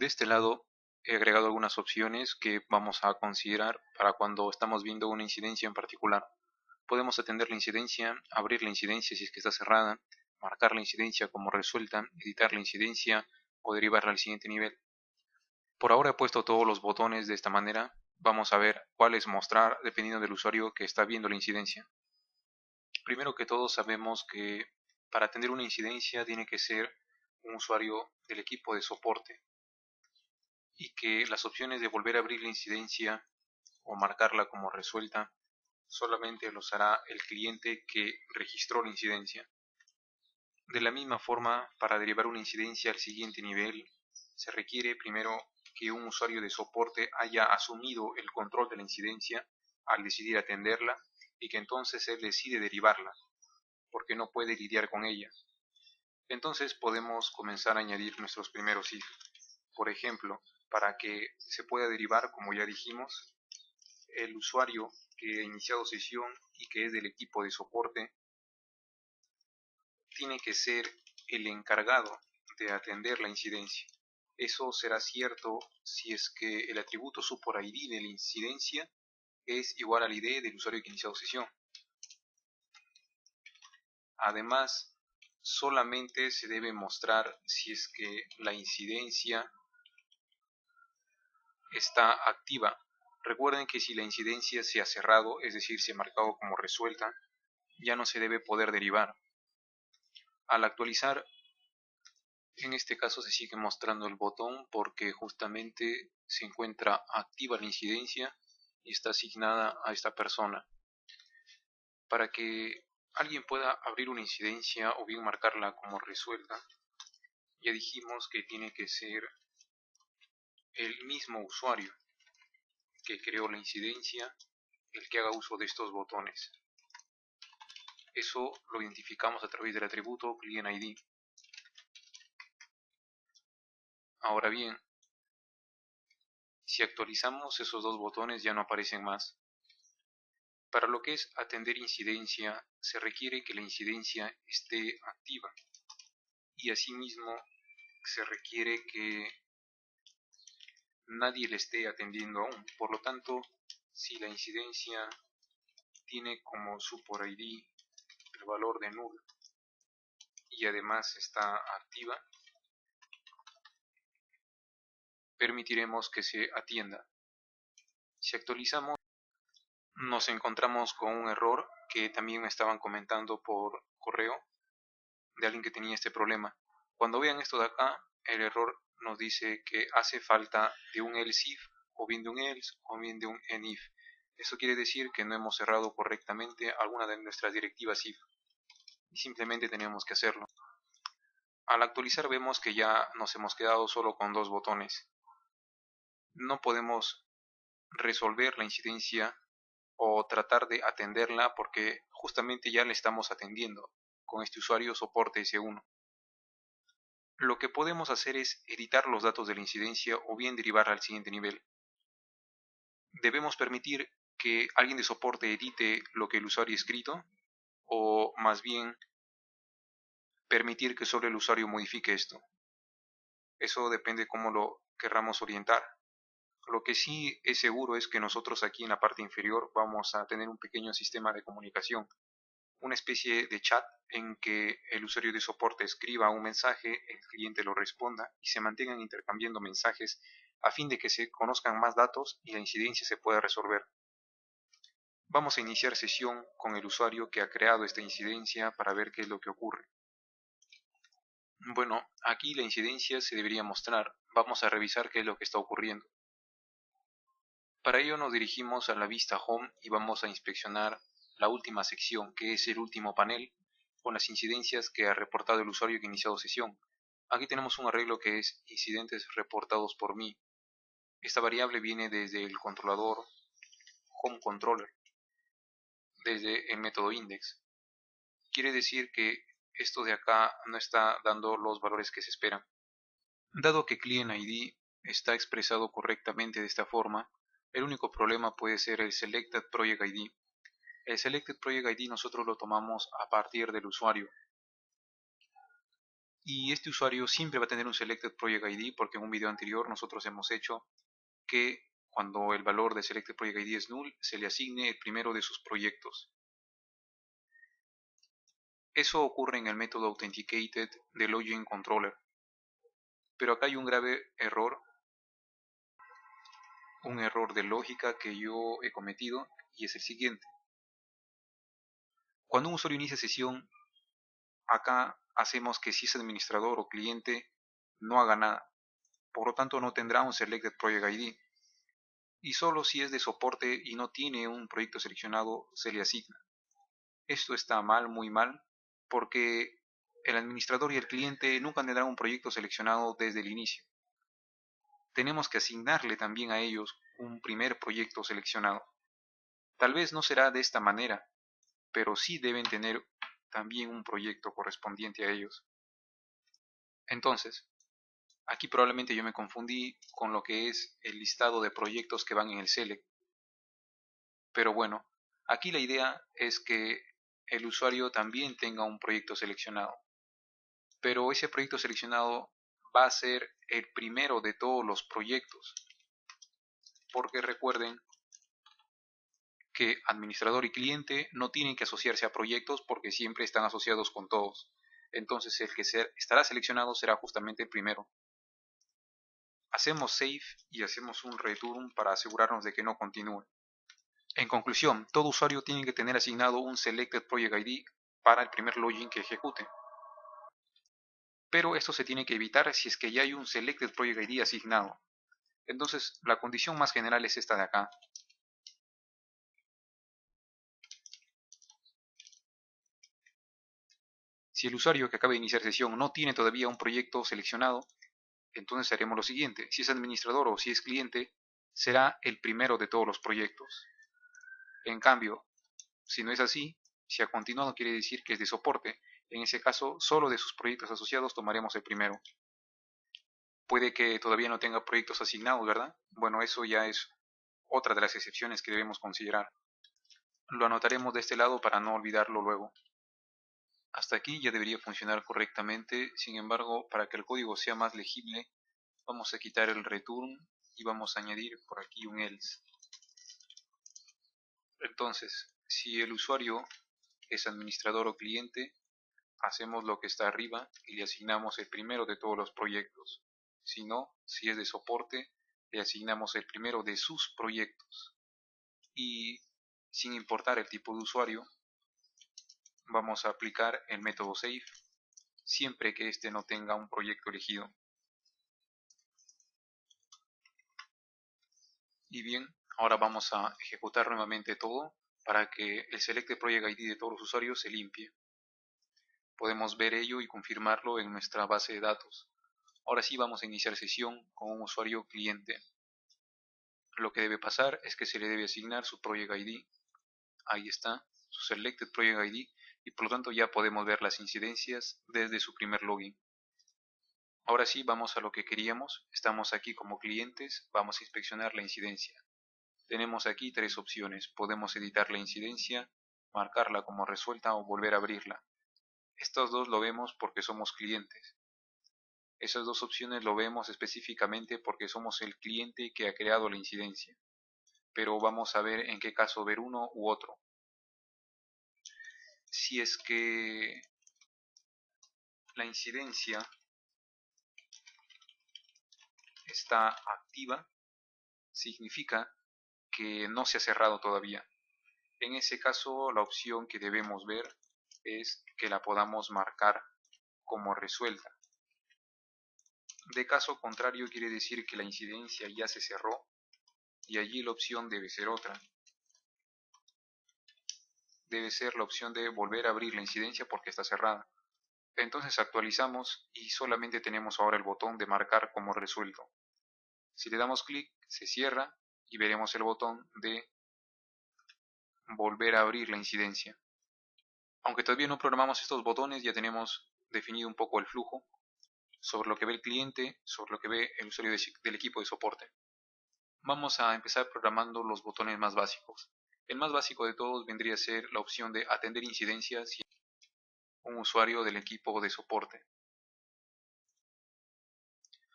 este lado he agregado algunas opciones que vamos a considerar para cuando estamos viendo una incidencia en particular. Podemos atender la incidencia, abrir la incidencia si es que está cerrada, marcar la incidencia como resuelta, editar la incidencia o derivarla al siguiente nivel. Por ahora he puesto todos los botones de esta manera. Vamos a ver cuáles mostrar dependiendo del usuario que está viendo la incidencia. Primero que todo sabemos que para atender una incidencia tiene que ser un usuario del equipo de soporte y que las opciones de volver a abrir la incidencia o marcarla como resuelta solamente los hará el cliente que registró la incidencia. De la misma forma, para derivar una incidencia al siguiente nivel, se requiere primero que un usuario de soporte haya asumido el control de la incidencia al decidir atenderla y que entonces él decide derivarla, porque no puede lidiar con ella. Entonces podemos comenzar a añadir nuestros primeros if. Por ejemplo, para que se pueda derivar, como ya dijimos, el usuario que ha iniciado sesión y que es del equipo de soporte tiene que ser el encargado de atender la incidencia. Eso será cierto si es que el atributo support ID de la incidencia es igual al ID del usuario que ha iniciado sesión. Además, solamente se debe mostrar si es que la incidencia está activa. Recuerden que si la incidencia se ha cerrado, es decir, se ha marcado como resuelta, ya no se debe poder derivar. Al actualizar, en este caso se sigue mostrando el botón porque justamente se encuentra activa la incidencia y está asignada a esta persona. Para que alguien pueda abrir una incidencia o bien marcarla como resuelta, ya dijimos que tiene que ser el mismo usuario que creó la incidencia el que haga uso de estos botones. Eso lo identificamos a través del atributo client ID. Ahora bien, si actualizamos esos dos botones ya no aparecen más. Para lo que es atender incidencia, se requiere que la incidencia esté activa y asimismo se requiere que nadie le esté atendiendo aún. Por lo tanto, si la incidencia tiene como support ID el valor de null y además está activa, permitiremos que se atienda. Si actualizamos, nos encontramos con un error que también me estaban comentando por correo de alguien que tenía este problema. Cuando vean esto de acá, el error nos dice que hace falta de un else if, o bien de un else, o bien de un enif. Eso quiere decir que no hemos cerrado correctamente alguna de nuestras directivas if, y simplemente tenemos que hacerlo. Al actualizar vemos que ya nos hemos quedado solo con dos botones. No podemos resolver la incidencia o tratar de atenderla porque justamente ya le estamos atendiendo con este usuario soporte S1. Lo que podemos hacer es editar los datos de la incidencia o bien derivarla al siguiente nivel. Debemos permitir que alguien de soporte edite lo que el usuario ha escrito o más bien permitir que solo el usuario modifique esto. Eso depende cómo lo querramos orientar. Lo que sí es seguro es que nosotros aquí en la parte inferior vamos a tener un pequeño sistema de comunicación, una especie de chat en que el usuario de soporte escriba un mensaje, el cliente lo responda y se mantengan intercambiando mensajes a fin de que se conozcan más datos y la incidencia se pueda resolver. Vamos a iniciar sesión con el usuario que ha creado esta incidencia para ver qué es lo que ocurre. Bueno, aquí la incidencia se debería mostrar. Vamos a revisar qué es lo que está ocurriendo. Para ello nos dirigimos a la vista Home y vamos a inspeccionar la última sección, que es el último panel, con las incidencias que ha reportado el usuario que ha iniciado sesión. Aquí tenemos un arreglo que es incidentes reportados por mí. Esta variable viene desde el controlador Home Controller, desde el método index. Quiere decir que esto de acá no está dando los valores que se esperan. Dado que client ID está expresado correctamente de esta forma, el único problema puede ser el selected project ID. El selected project ID nosotros lo tomamos a partir del usuario y este usuario siempre va a tener un Selected Project ID porque en un video anterior nosotros hemos hecho que cuando el valor de Selected Project ID es null, se le asigne el primero de sus proyectos. Eso ocurre en el método Authenticated de Login Controller. Pero acá hay un grave error, un error de lógica que yo he cometido, y es el siguiente. Cuando un usuario inicia sesión, acá hacemos que si es administrador o cliente, no haga nada. Por lo tanto, no tendrá un Selected Project ID. Y solo si es de soporte y no tiene un proyecto seleccionado, se le asigna. Esto está mal, muy mal, porque el administrador y el cliente nunca tendrán un proyecto seleccionado desde el inicio. Tenemos que asignarle también a ellos un primer proyecto seleccionado. Tal vez no será de esta manera, pero sí deben tener también un proyecto correspondiente a ellos. Entonces, aquí probablemente yo me confundí con lo que es el listado de proyectos que van en el select. Pero bueno, aquí la idea es que el usuario también tenga un proyecto seleccionado. Pero ese proyecto seleccionado va a ser el primero de todos los proyectos. Porque recuerden que administrador y cliente no tienen que asociarse a proyectos porque siempre están asociados con todos. Entonces el que estará seleccionado será justamente el primero. Hacemos save y hacemos un return para asegurarnos de que no continúe. En conclusión, todo usuario tiene que tener asignado un Selected Project ID para el primer login que ejecute. Pero esto se tiene que evitar si es que ya hay un Selected Project ID asignado. Entonces, la condición más general es esta de acá. Si el usuario que acaba de iniciar sesión no tiene todavía un proyecto seleccionado, entonces haremos lo siguiente. Si es administrador o si es cliente, será el primero de todos los proyectos. En cambio, si no es así, si ha continuado quiere decir que es de soporte. En ese caso, solo de sus proyectos asociados tomaremos el primero. Puede que todavía no tenga proyectos asignados, ¿verdad? Bueno, eso ya es otra de las excepciones que debemos considerar. Lo anotaremos de este lado para no olvidarlo luego. Hasta aquí ya debería funcionar correctamente, sin embargo, para que el código sea más legible, vamos a quitar el return y vamos a añadir por aquí un else. Entonces, si el usuario es administrador o cliente, hacemos lo que está arriba y le asignamos el primero de todos los proyectos. Si no, si es de soporte, le asignamos el primero de sus proyectos. Y sin importar el tipo de usuario, vamos a aplicar el método save siempre que éste no tenga un proyecto elegido. Y bien, ahora vamos a ejecutar nuevamente todo para que el Selected Project ID de todos los usuarios se limpie. Podemos ver ello y confirmarlo en nuestra base de datos. Ahora sí vamos a iniciar sesión con un usuario cliente. Lo que debe pasar es que se le debe asignar su Project ID. Ahí está, su Selected Project ID, y por lo tanto ya podemos ver las incidencias desde su primer login. Ahora sí vamos a lo que queríamos. Estamos aquí como clientes, vamos a inspeccionar la incidencia. Tenemos aquí tres opciones. Podemos editar la incidencia, marcarla como resuelta o volver a abrirla. Estos dos lo vemos porque somos clientes. Esas dos opciones lo vemos específicamente porque somos el cliente que ha creado la incidencia. Pero vamos a ver en qué caso ver uno u otro. Si es que la incidencia está activa, significa que no se ha cerrado todavía. En ese caso, la opción que debemos ver es que la podamos marcar como resuelta. De caso contrario, quiere decir que la incidencia ya se cerró y allí la opción debe ser otra. Debe ser la opción de volver a abrir la incidencia porque está cerrada. Entonces actualizamos y solamente tenemos ahora el botón de marcar como resuelto. Si le damos clic, se cierra y veremos el botón de volver a abrir la incidencia. Aunque todavía no programamos estos botones, ya tenemos definido un poco el flujo sobre lo que ve el cliente, sobre lo que ve el usuario del equipo de soporte. Vamos a empezar programando los botones más básicos. El más básico de todos vendría a ser la opción de atender incidencias si un usuario del equipo de soporte.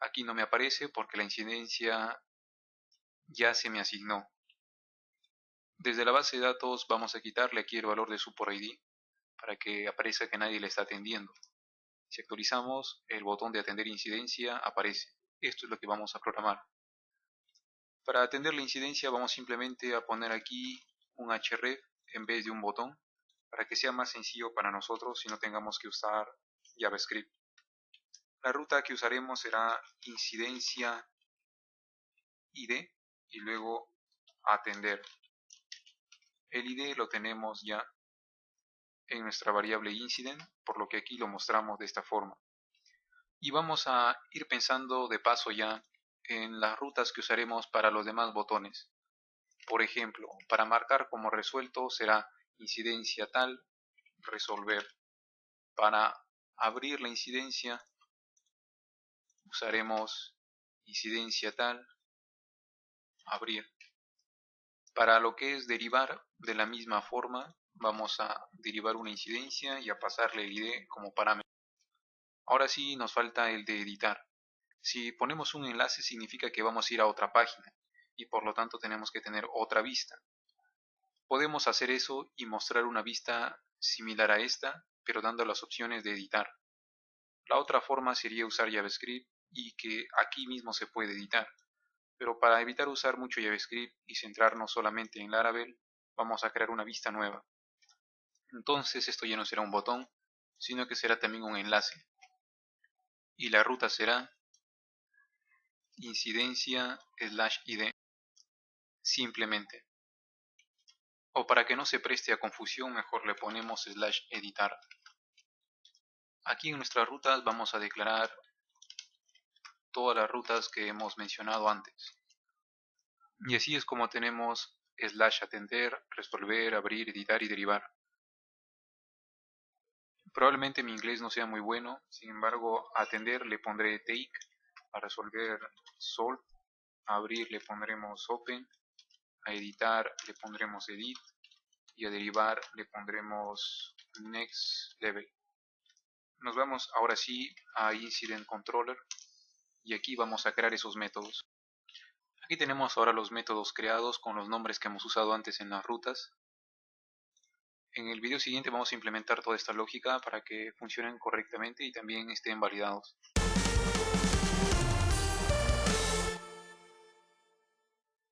Aquí no me aparece porque la incidencia ya se me asignó. Desde la base de datos vamos a quitarle aquí el valor de support ID para que aparezca que nadie le está atendiendo. Si actualizamos, el botón de atender incidencia aparece. Esto es lo que vamos a programar. Para atender la incidencia vamos simplemente a poner aquí un href en vez de un botón para que sea más sencillo para nosotros y no tengamos que usar JavaScript. La ruta que usaremos será incidencia ID y luego atender. El ID lo tenemos ya en nuestra variable incident, por lo que aquí lo mostramos de esta forma. Y vamos a ir pensando de paso ya en las rutas que usaremos para los demás botones. Por ejemplo, para marcar como resuelto será incidencia tal, resolver. Para abrir la incidencia usaremos incidencia tal, abrir. Para lo que es derivar, de la misma forma, vamos a derivar una incidencia y a pasarle el ID como parámetro. Ahora sí nos falta el de editar. Si ponemos un enlace significa que vamos a ir a otra página y por lo tanto tenemos que tener otra vista. Podemos hacer eso y mostrar una vista similar a esta, pero dando las opciones de editar. La otra forma sería usar JavaScript y que aquí mismo se puede editar. Pero para evitar usar mucho JavaScript y centrarnos solamente en Laravel, vamos a crear una vista nueva. Entonces esto ya no será un botón, sino que será también un enlace. Y la ruta será incidencia/id, simplemente. O para que no se preste a confusión, mejor le ponemos /editar. Aquí en nuestras rutas vamos a declarar todas las rutas que hemos mencionado antes. Y así es como tenemos /atender, resolver, abrir, editar y derivar. Probablemente mi inglés no sea muy bueno, sin embargo a atender le pondré take, a resolver solve, a abrir le pondremos open, a editar le pondremos edit y a derivar le pondremos next level. Nos vamos ahora sí a incident controller y aquí vamos a crear esos métodos. Aquí tenemos ahora los métodos creados con los nombres que hemos usado antes en las rutas. En el video siguiente vamos a implementar toda esta lógica para que funcionen correctamente y también estén validados.